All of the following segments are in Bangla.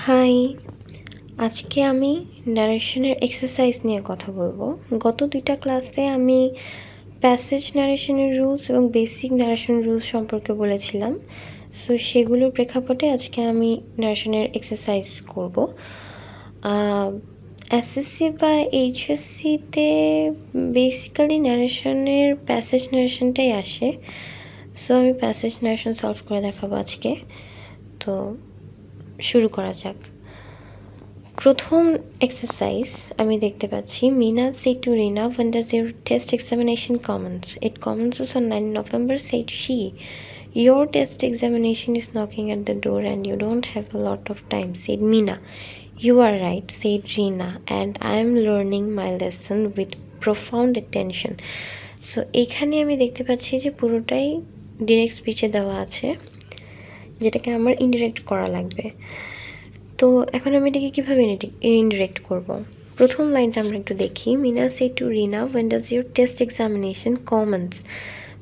হাই, আজকে আমি ন্যারেশনের এক্সারসাইজ নিয়ে কথা বলবো। গত দুইটা ক্লাসে আমি প্যাসেজ ন্যারেশনের রুলস এবং বেসিক ন্যারেশন রুলস সম্পর্কে বলেছিলাম। সো সেগুলোর প্রেক্ষাপটে আজকে আমি ন্যারেশনের এক্সারসাইজ করব। এসএসসি বা এইচএসসিতে বেসিক্যালি ন্যারেশনের প্যাসেজ ন্যারেশনটাই আসে। সো আমি প্যাসেজ ন্যারেশন সলভ করে দেখাবো আজকে। তো শুরু করা যাক। প্রথম এক্সারসাইজ আমি দেখতে পাচ্ছি, Mina said to Rina, when does your test examination commence? It commences on 9 November, said she. Your test examination is knocking at the door and you don't have a lot of time, said Mina. You are right, said Rina, and I am learning my lesson with profound attention. So এখানে আমি দেখতে পাচ্ছি যে পুরোটাই ডিরেক্ট স্পিচে দেওয়া আছে, যেটাকে আমার ইনডিরেক্ট করা লাগবে। তো এখন আমি এটাকে কীভাবে ইনডিরেক্ট করব? প্রথম লাইনটা আমরা একটু দেখি। Mina said to Rina, when does your test examination commence?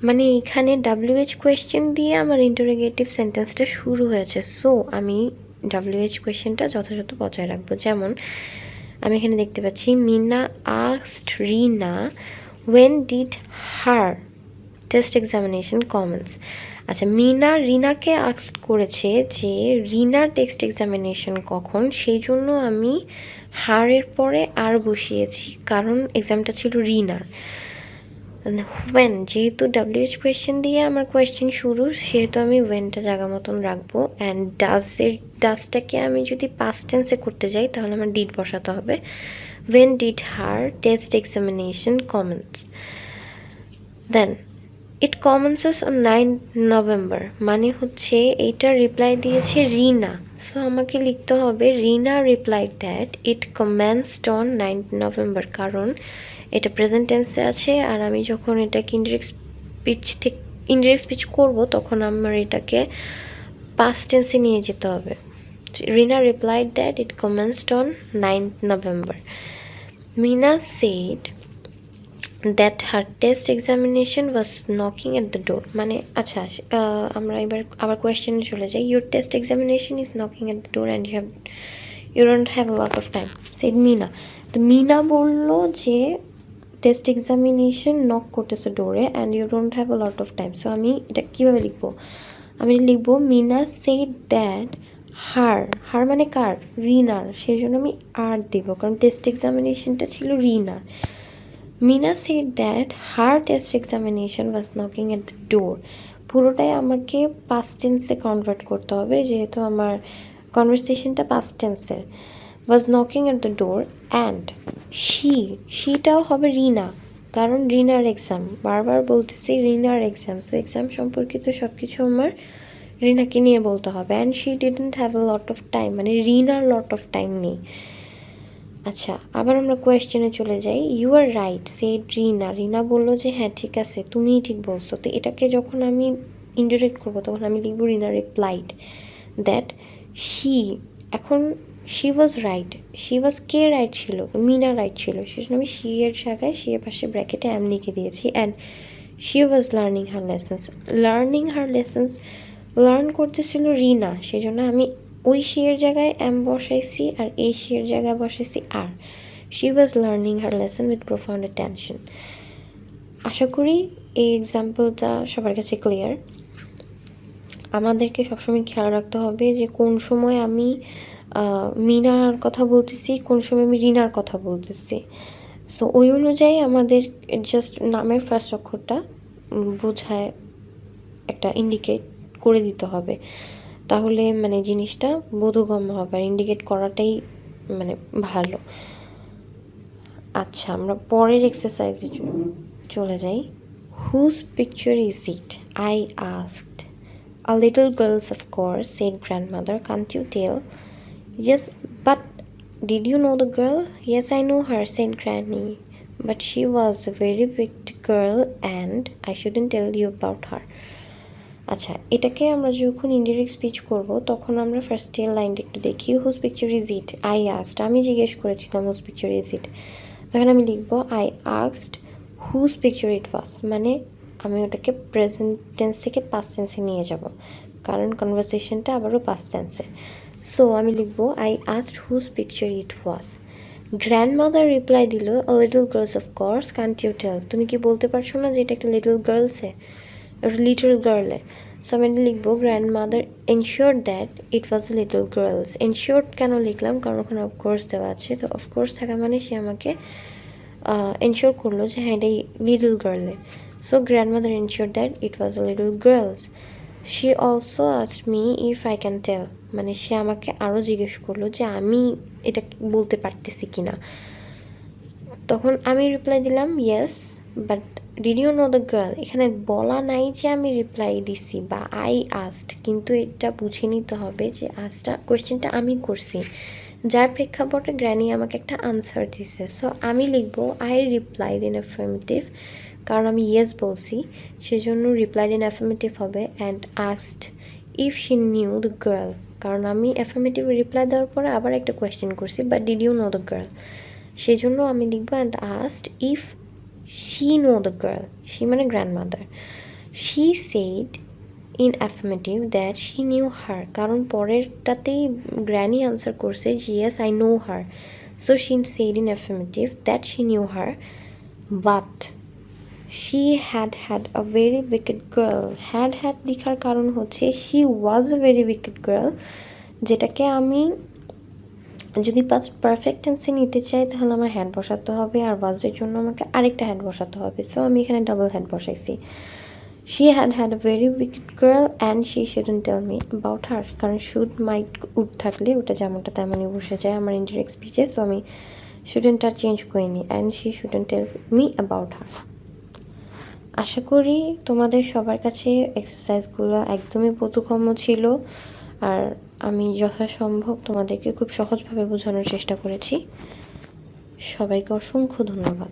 মানে এখানে WH কোয়েশ্চেন দিয়ে আমার ইন্টারোগেটিভ সেন্টেন্সটা শুরু হয়েছে। সো আমি WH কোয়েশ্চেনটা যথাযথ বজায় রাখবো। যেমন আমি এখানে দেখতে পাচ্ছি, Mina asked Rina, when did her test examination commence? আচ্ছা, মিনা রিনাকে আস্ক করেছে যে রিনার টেস্ট এক্সামিনেশন কখন, সেই জন্য আমি হারের পরে আর বসিয়েছি, কারণ এক্সামটা ছিল রিনার। ওয়েন, যেহেতু WH কোয়েশ্চেন দিয়ে আমার কোয়েশ্চেন শুরু, সেহেতু আমি ওয়েনটা জায়গা মতন রাখবো। অ্যান্ড ডাজটাকে আমি যদি পাস্ট টেন্সে করতে যাই তাহলে আমার ডিড বসাতে হবে। When did her test examination commence? Then it commences on 9 November, মানে হচ্ছে এইটার রিপ্লাই দিয়েছে রিনা। সো আমাকে লিখতে হবে Rina replied that it commenced on 9 November, কারণ এটা প্রেজেন্ট টেন্সে আছে। আর আমি যখন এটাকে ইনডিরেক্ট স্পিচ করবো তখন আমার এটাকে পাস্ট টেন্সে নিয়ে যেতে হবে। Rina replied that it commenced on 9 November. Mina said that her test examination was knocking at the door, মানে আচ্ছা আমরা এবার আবার কোয়েশ্চেনে চলে যাই। your test examination is knocking at the door and you don't have a lot of time, said Mina. তো মিনা বললো যে টেস্ট এক্সামিনেশন নক করতেছে ডোরে and you don't have a lot of time. So আমি এটা কীভাবে লিখবো? আমি লিখবো মিনা সেড দ্যাট হার মানে কার? রিনার, সেই জন্য আমি আর দেব, কারণ টেস্ট এক্সামিনেশনটা ছিল রিনার। Mina said that her test examination was knocking at the door, পুরোটাই আমাকে পাস্ট টেন্সে কনভার্ট করতে হবে, যেহেতু আমার কনভারসেশনটা পাস্ট টেন্সের। was knocking at the door and sheটাও হবে রিনা, কারণ রিনার এক্সাম, বারবার বলতেছি রিনার এক্সাম। সো এক্সাম সম্পর্কিত সব কিছু আমার রিনাকে নিয়ে বলতে হবে। And she didn't have a lot of time, মানে রিনার লট অফ টাইম নেই। আচ্ছা, আবার আমরা কোয়েশ্চেনে চলে যাই। ইউ আর রাইট সেড রিনা, রিনা বললো যে হ্যাঁ ঠিক আছে, তুমিই ঠিক বলছো। তো এটাকে যখন আমি ইনডিরেক্ট করবো তখন আমি লিখবো রিনা রিপ্লাইড দ্যাট এখন she was right, she was K right ছিল? মিনা রাইট ছিল, সেজন্য আমি শি এর জায়গায় শি এর পাশে ব্র্যাকেটে এম লিখে দিয়েছি। And she was learning her lessons, learn করতেছিল রিনা, সেই জন্য আমি ওই শিয়ের জায়গায় এম বসাইছি আর এই শিয়ের জায়গায় বসাইছি আর। She was learning her lesson with profound attention. আশা করি এই এক্সাম্পলটা সবার কাছে ক্লিয়ার। আমাদেরকে সবসময় খেয়াল রাখতে হবে যে কোন সময় আমি মিনার কথা বলতেছি, কোন সময় আমি রিনার কথা বলতেছি। সো ওই অনুযায়ী আমাদের জাস্ট নামের ফার্স্ট অক্ষরটা বোঝায় একটা ইন্ডিকেট করে দিতে হবে, তাহলে মানে জিনিসটা বোধগম্য হবে, আর ইন্ডিকেট করাটাই মানে ভালো। আচ্ছা, আমরা পরের এক্সারসাইজে চলে যাই। Whose picture is it? I asked. A little girls of course, said grandmother, can't you tell? Yes, but did you know the girl? Yes, I know her, said granny, but she was a very big girl and I shouldn't tell you about her. আচ্ছা, এটাকে আমরা যখন ইনডিরেক্ট স্পিচ করব তখন আমরা ফার্স্টে লাইনটা একটু দেখি। Whose picture is it? I asked, আমি জিজ্ঞেস করেছিলাম হুজ পিকচার ইজ ইট। তখন আমি লিখবো I asked whose picture it was, মানে আমি ওটাকে প্রেজেন্ট টেন্স থেকে পাস্ট টেন্সে নিয়ে যাব, কারণ কনভারসেশনটা আবারও পাস্ট টেন্সে। সো আমি লিখবো I asked whose picture it was. Grandmother reply দিল a little girls of course can't you tell, তুমি কি বলতে পারছো না যে এটা একটা লিটল গার্লসে, একটা লিটল গার্লে। সো আমি লিখবো grandmother ensure that it was a little girls. Ensure কেন লিখলাম, কারণ ওখানে অফকোর্স দেওয়া আছে, তো অফকোর্স থাকা মানে সে আমাকে এনশিওর করলো যে হ্যাঁ এটা লিটল গার্লে। So grandmother ensure that it was a little girls. She also asked me if I can tell, মানে সে আমাকে আরও জিজ্ঞেস করলো যে আমি এটা বলতে পারতেছি কি না। তখন আমি রিপ্লাই দিলাম yes, but did you know the girl. এখানে বলা নাই যে আমি রিপ্লাই দিছি বা আই আস্কড, কিন্তু এটা বুঝে নিতে হবে যে কোয়েশ্চেনটা আমি করছি, যার প্রেক্ষাপটে গ্র্যানি আমাকে একটা আনসার দিছে। সো আমি লিখবো আই রিপ্লাইড ইন অ্যাফার্মেটিভ, কারণ আমি ইয়েস বলছি সেজন্য রিপ্লাইড ইন অ্যাফার্মেটিভ হবে, and asked if she new the girl, কারণ আমি অ্যাফার্মেটিভ রিপ্লাই দেওয়ার পরে আবার একটা কোয়েশ্চেন করছি, but did you know the girl, সেজন্য আমি লিখবো and asked if she know the girl, she মানে grandmother. She said in affirmative that she knew her, কারণ পরেরটাতেই গ্র্যানি আনসার করছে যে yes I know her. So she said in affirmative that she knew her, but she had a very wicked girl. Had লেখার কারণ হচ্ছে she was a very wicked girl, যেটাকে আমি যদি পাস্ট পারফেক্ট টেন্সে নিতে চাই তাহলে আমার হ্যাড বসাতে হবে, আর ওয়াজের জন্য আমাকে আরেকটা হ্যাড বসাতে হবে। সো আমি এখানে ডাবল হ্যাড বসাইছি। She had a very wicked girl and she shouldn't tell me about her, কারণ শুড মাইট উড থাকলে ওটা যেমনটা তেমনই বসে যায় আমার ইনডিরেক্ট স্পিচে। সো আমি শুডন্টটা চেঞ্জ করিনি, and she shouldn't tell me about her. আশা করি তোমাদের সবার কাছে এক্সারসাইজগুলো একদমই বোধগম্য ছিল, আর আমি যথাসম্ভব তোমাদেরকে খুব সহজভাবে বোঝানোর চেষ্টা করেছি। সবাইকে অসংখ্য ধন্যবাদ।